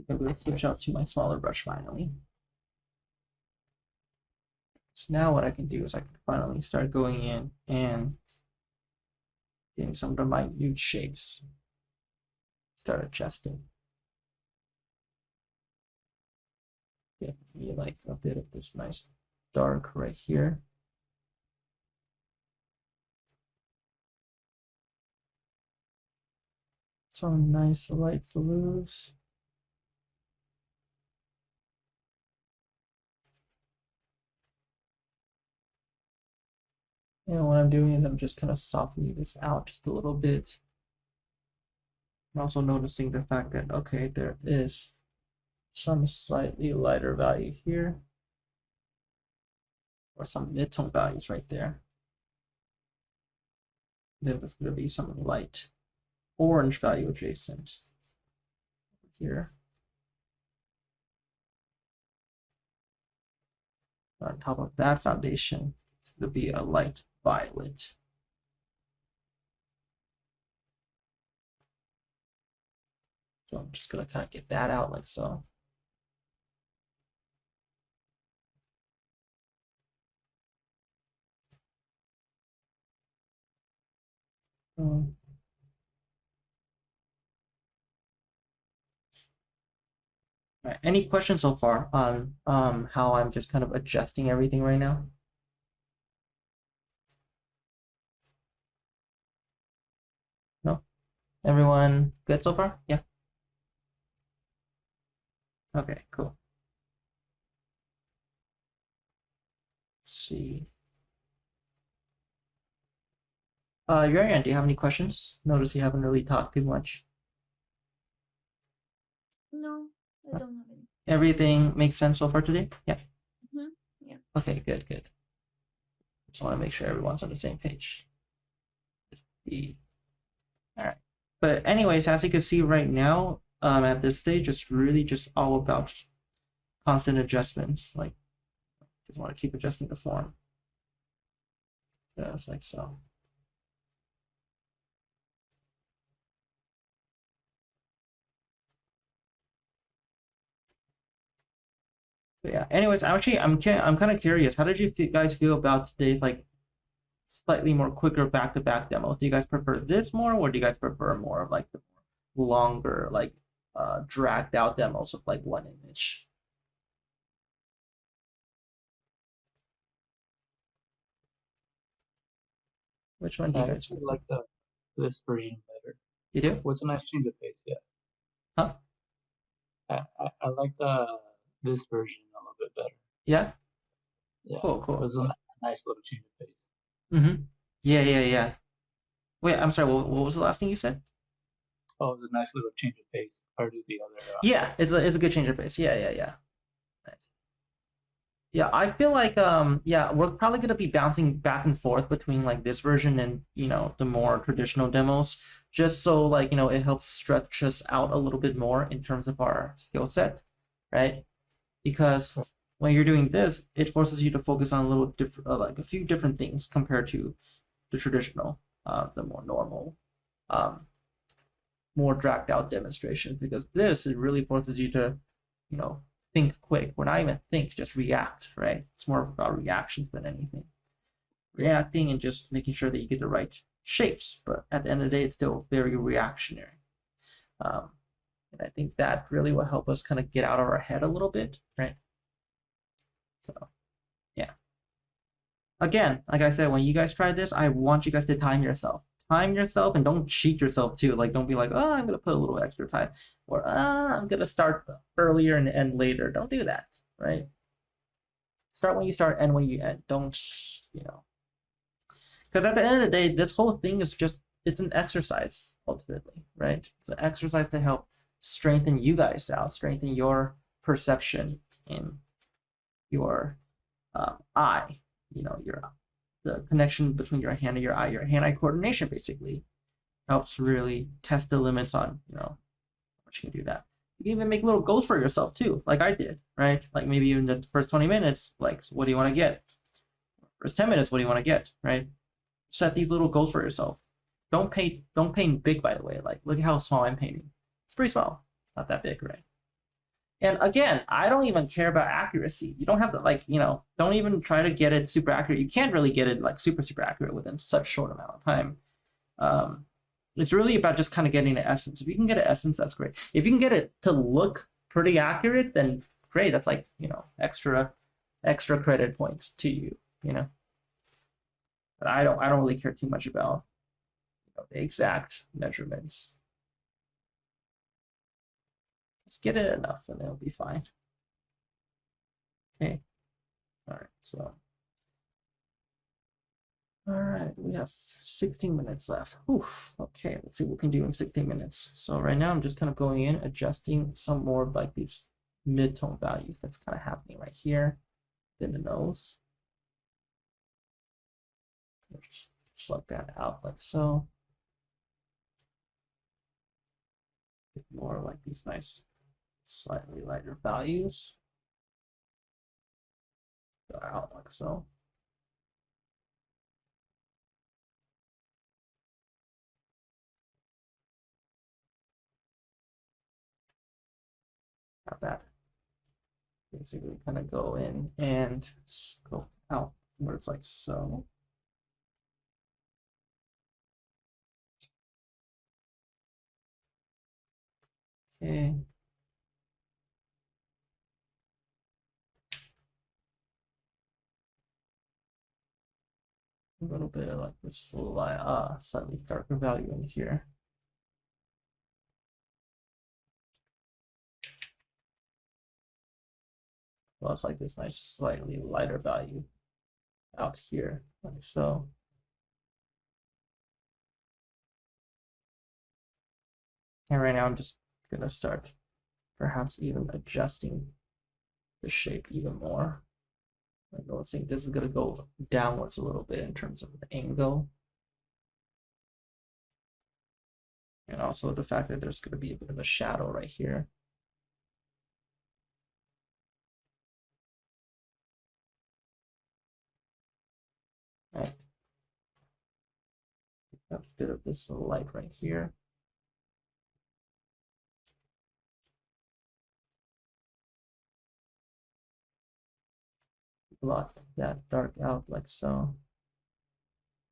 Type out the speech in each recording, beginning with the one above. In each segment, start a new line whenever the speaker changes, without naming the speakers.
I'm going to switch out to my smaller brush finally. So now what I can do is I can finally start going in and getting some of the minute shapes. Start adjusting. Get me like a bit of this nice dark right here. Some nice light blues. And what I'm doing is I'm just kind of softening this out just a little bit. I'm also noticing the fact that, okay, there is some slightly lighter value here, or some mid-tone values right there. Then there's going to be some light orange value adjacent here. On top of that foundation, it's going to be a light violet. So I'm just going to kind of get that out like so. All right. Any questions so far on how I'm just kind of adjusting everything right now? No? Everyone good so far? Yeah. Okay, cool. Let's see. Yurian, do you have any questions? Notice you haven't really talked too much.
No, I don't have any.
Everything makes sense so far today? Yeah.
Yeah.
Okay, good, good. Just want to make sure everyone's on the same page. All right. But anyways, as you can see right now, at this stage, it's really just all about constant adjustments. Like, just want to keep adjusting the form. Just like so. But yeah. Anyways, actually, I'm kind of curious. How did you guys feel about today's like slightly more quicker back-to-back demos? Do you guys prefer this more, or do you guys prefer more of like the longer, like dragged out demos of like one image? Which one do you
I
guys
actually
prefer?
like this version better.
You do?
What's a nice change of pace? Yeah,
Huh?
I like this version a little bit better.
Yeah.
Yeah,
Cool,
it
cool.
was a nice little change of pace.
Mm-hmm. Yeah, yeah, yeah. Wait, I'm sorry. What was the last thing you said?
Oh, it was a nice little change of pace compared to the other.
Yeah, it's a good change of pace. Yeah, yeah, yeah. Nice. Yeah, I feel like yeah, we're probably gonna be bouncing back and forth between like this version and the more traditional demos, just so like it helps stretch us out a little bit more in terms of our skill set, right? Because when you're doing this, it forces you to focus on a little different, like a few different things compared to the traditional, the more normal, um, more dragged out demonstrations. Because this it really forces you to, you know, think quick. We're not even think, just react, right? It's more about reactions than anything. Reacting and just making sure that you get the right shapes. But at the end of the day, it's still very reactionary. Um, and I think that really will help us kind of get out of our head a little bit, right? So, yeah. Again, like I said, when you guys try this, I want you guys to time yourself. Time yourself and don't cheat yourself too. Like, don't be like, oh, I'm gonna put a little extra time, or I'm gonna start earlier and end later. Don't do that, right? Start when you start, end when you end. Don't, because at the end of the day, this whole thing is just it's an exercise ultimately, right? It's an exercise to help strengthen you guys out, strengthen your perception in your eye, your the connection between your hand and your eye, your hand-eye coordination basically helps really test the limits on, what you can do that. You can even make little goals for yourself too, like I did, right? Like maybe in the first 20 minutes, like what do you want to get? First 10 minutes, what do you want to get, right? Set these little goals for yourself. Don't paint big, by the way. Like look at how small I'm painting. It's pretty small. Not that big, right? And again, I don't even care about accuracy. You don't have to like, don't even try to get it super accurate. You can't really get it like super accurate within such short amount of time. Um, it's really about just kind of getting the essence. If you can get an essence, that's great. If you can get it to look pretty accurate, then great. That's like, extra credit points to you, But I don't really care too much about the exact measurements. Just get it enough and it'll be fine. Okay. All right. So, all right, we have 16 minutes left. Oof. Okay, let's see what we can do in 16 minutes. So right now I'm just kind of going in, adjusting some more of like these mid-tone values. That's kind of happening right here in the nose. Just slug that out like so. More like these nice, slightly lighter values. Go out like so. Not bad. Basically kind of go in and go out where it's like so. Okay. A little bit of like this slightly darker value in here. Well, it's like this nice slightly lighter value out here, like so. And right now I'm just gonna start perhaps even adjusting the shape even more. Like I was saying, this is gonna go downwards a little bit in terms of the angle. And also the fact that there's gonna be a bit of a shadow right here. Right. A bit of this light right here. Blot that dark out like so.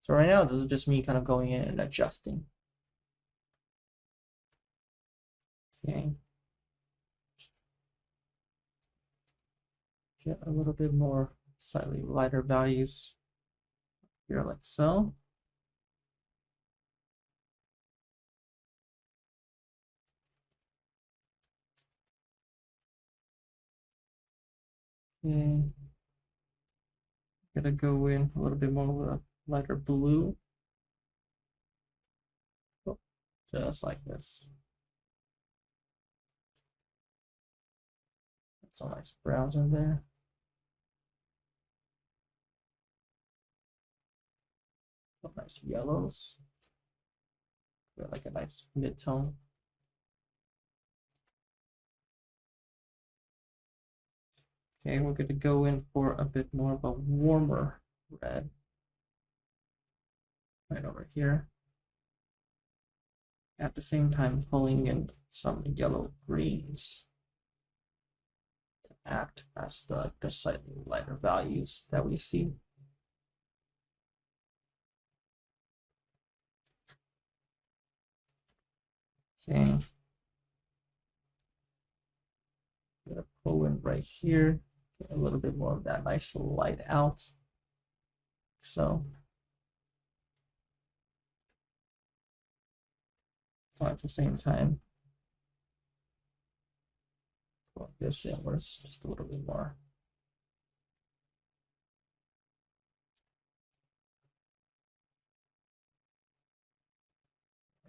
So right now, this is just me kind of going in and adjusting. Okay. Get a little bit more slightly lighter values here like so. Okay. Gonna go in a little bit more with a lighter blue. Oh, just like this. That's some nice browns in there. Some nice yellows. Got like a nice mid-tone. Okay, we're going to go in for a bit more of a warmer red. Right over here. At the same time, pulling in some yellow greens to act as the slightly lighter values that we see. Okay. Gonna pull in right here, get a little bit more of that nice light out. So at the same time, pull this inwards just a little bit more.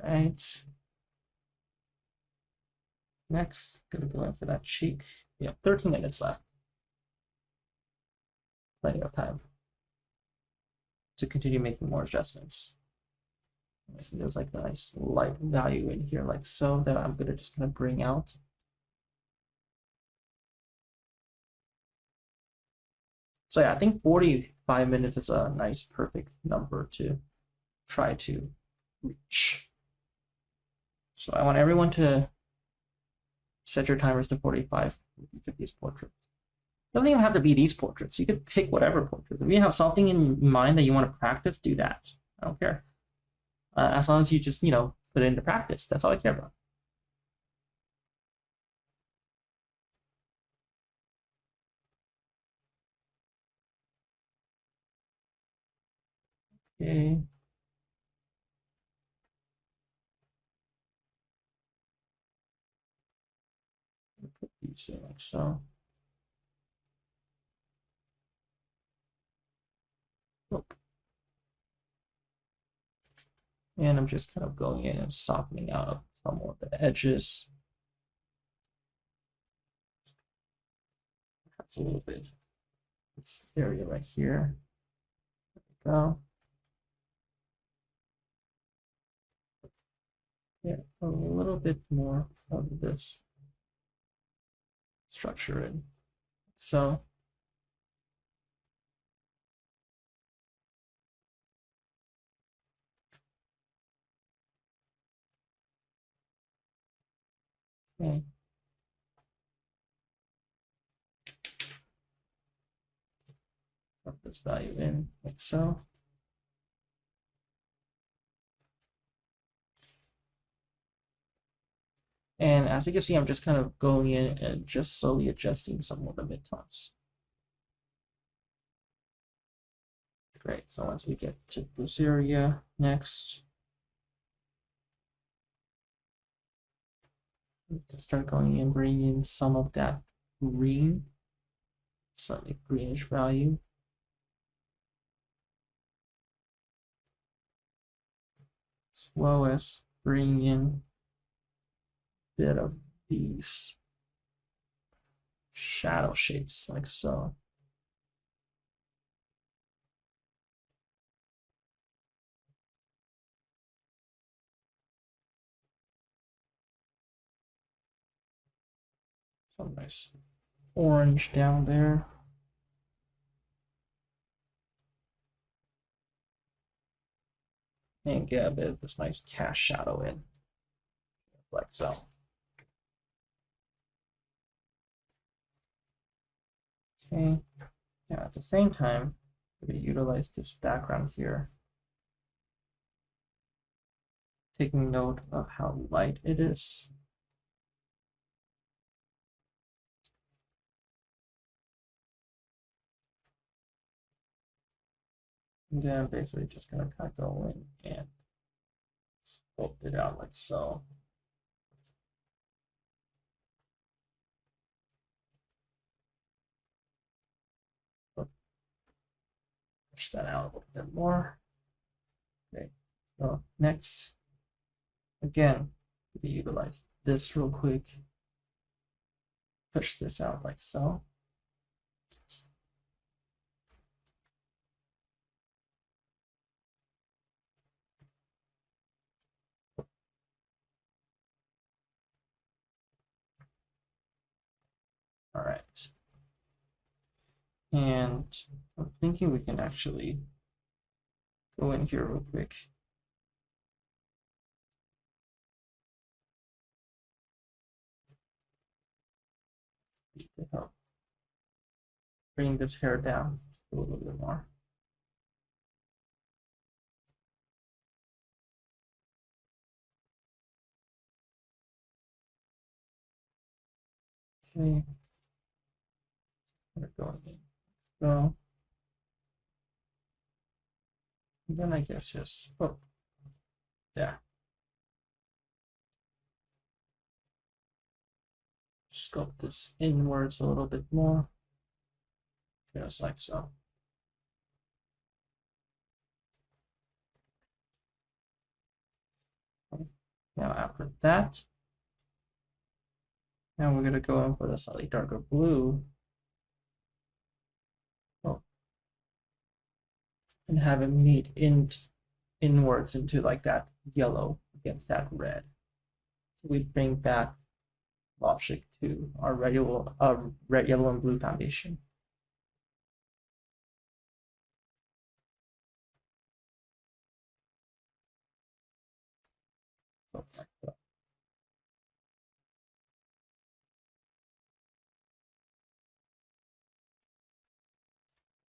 Right. Next, gonna go in for that cheek. Yeah, 13 minutes left. Plenty of time to continue making more adjustments. I see there's like a nice light value in here, like so, that I'm just gonna bring out. So yeah, I think 45 minutes is a nice, perfect number to try to reach. So I want everyone to Set your timers to 45 with each of these portraits. It doesn't even have to be these portraits. You could pick whatever portrait. If you have something in mind that you want to practice, do that. I don't care. As long as you just, put it into practice. That's all I care about. Okay. Put these in like so. Oh. And I'm just kind of going in and softening out some more of the edges. Perhaps a little bit. This area right here. There we go. Yeah, a little bit more of this structure in. So okay. Put this value in like so. And as you can see, I'm just kind of going in and just slowly adjusting some of the midtones. Great. So once we get to this area next, start going in, bringing in some of that green, slightly greenish value. As well as bringing in a bit of these shadow shapes like so. Some nice orange down there. And get a bit of this nice cast shadow in, like so. Okay, now at the same time, I'm going to utilize this background here, taking note of how light it is. And then I'm basically just going to kind of go in and sculpt it out like so. Push that out a little bit more. Okay, so next, again, we utilize this real quick. Push this out like so. All right. And I'm thinking we can actually go in here real quick. To help bring this hair down a little bit more. Okay. We're going in. So then I guess just yeah. Sculpt this inwards a little bit more. Just like so. Okay. Now after that, now we're gonna go in for the slightly darker blue. Oh. And have it meet inwards into like that yellow against that red. So we bring back object to our regular red, yellow, and blue foundation. So like that.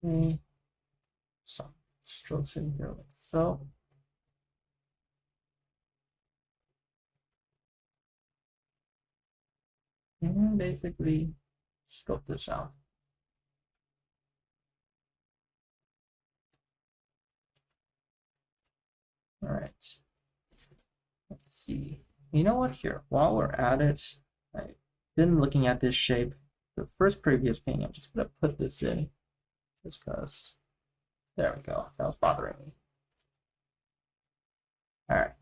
Some strokes in here like so. And basically scope this out. All right. Let's see. You know what? Here, while we're at it, I've been looking at this shape. The first previous painting, I'm just gonna put this in just because. There we go. That was bothering me. All right.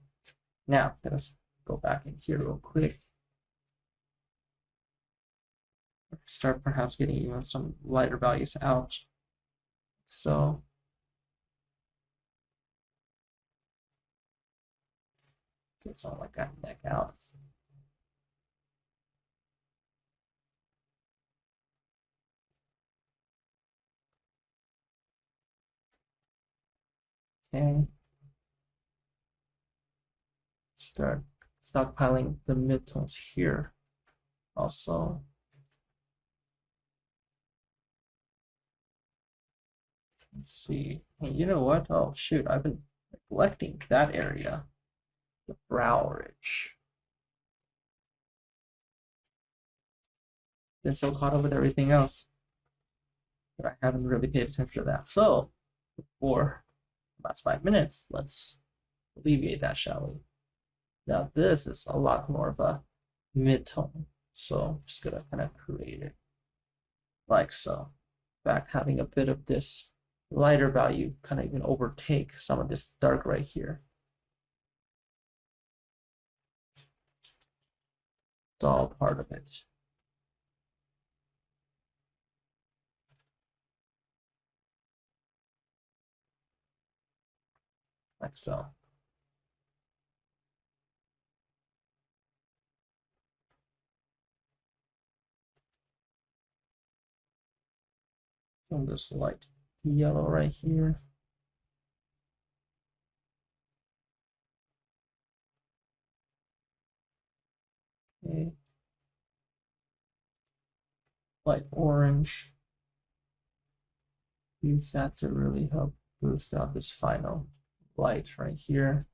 Now, let's go back in here real quick. Start perhaps getting even some lighter values out. So get something like that neck out. Okay. Start stockpiling the midtones here. Also, let's see. Hey, you know what? Oh shoot, I've been neglecting that area, the brow ridge. Been so caught up with everything else that I haven't really paid attention to that. So, for the last 5 minutes, let's alleviate that, shall we? Now this is a lot more of a mid-tone. So I'm just gonna kind of create it like so. In fact, having a bit of this lighter value kind of even overtake some of this dark right here. It's all part of it. Like so. And this light yellow right here. Okay. Light orange. Use that to really help boost out this final light right here.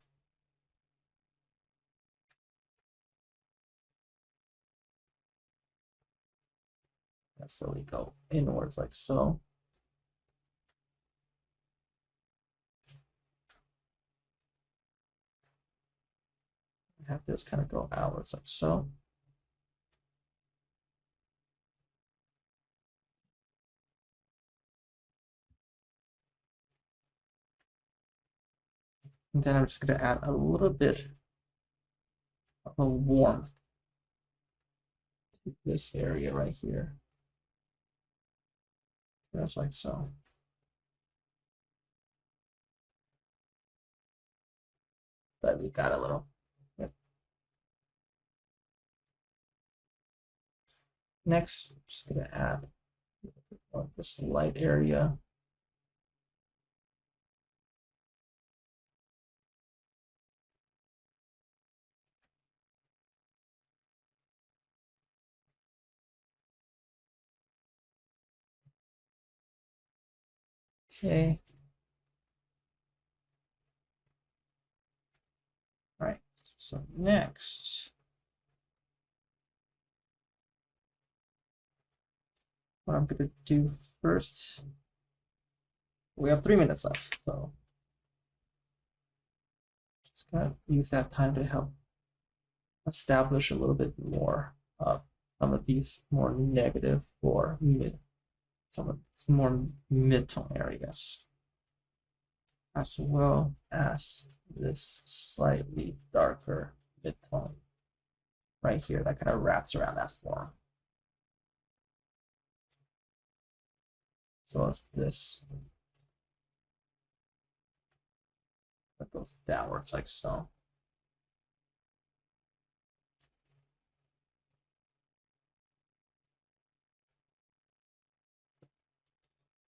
And slowly go inwards like so. Have this kind of go outwards like so. And then I'm just going to add a little bit of a warmth to this area right here. Just like so. That we got a little. Yep. Next, I'm just going to add this light area. Okay. All right. So next, what I'm going to do first, we have 3 minutes left. So just going to use that time to help establish a little bit more of some of these more negative or mid, some of its more mid-tone areas, as well as this slightly darker mid-tone right here that kind of wraps around that form. So as this that goes downwards like so.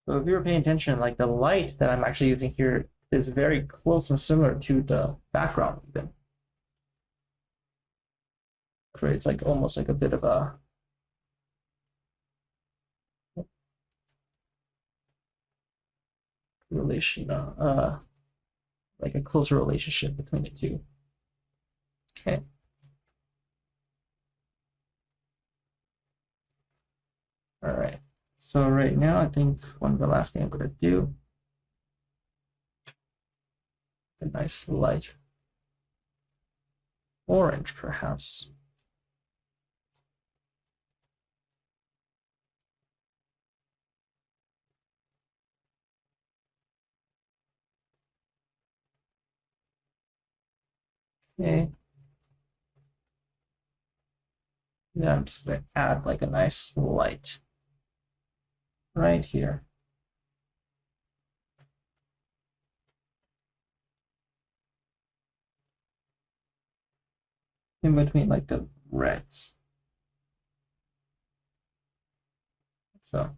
So if you were paying attention, like the light that I'm actually using here is very close and similar to the background even. Creates like almost like a bit of a relation, like a closer relationship between the two. Okay. All right. So right now, I think one of the last thing I'm gonna do, a nice light orange, perhaps. Okay. Yeah, I'm just gonna add like a nice light right here. In between like the reds. So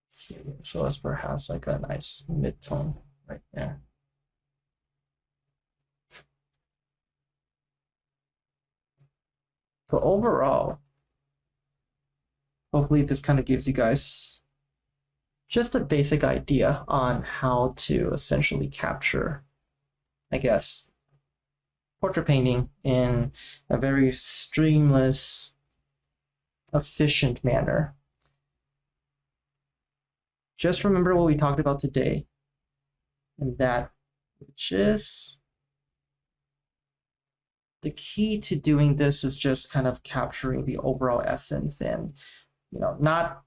see, so it's perhaps like a nice mid-tone right there. So overall, hopefully this kind of gives you guys just a basic idea on how to essentially capture, I guess, portrait painting in a very streamless, efficient manner. Just remember what we talked about today, and that which is the key to doing this is just kind of capturing the overall essence and not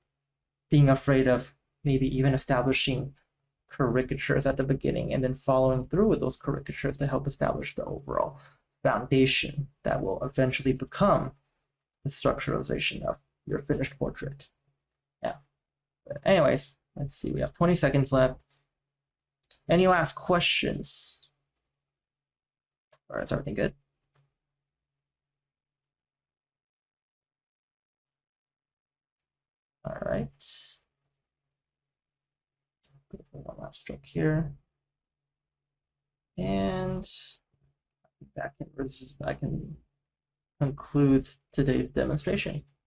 being afraid of maybe even establishing caricatures at the beginning and then following through with those caricatures to help establish the overall foundation that will eventually become the structuralization of your finished portrait. Yeah. But anyways, let's see. We have 20 seconds left. Any last questions? Or is everything good? All right. One last stroke here. And that can conclude today's demonstration.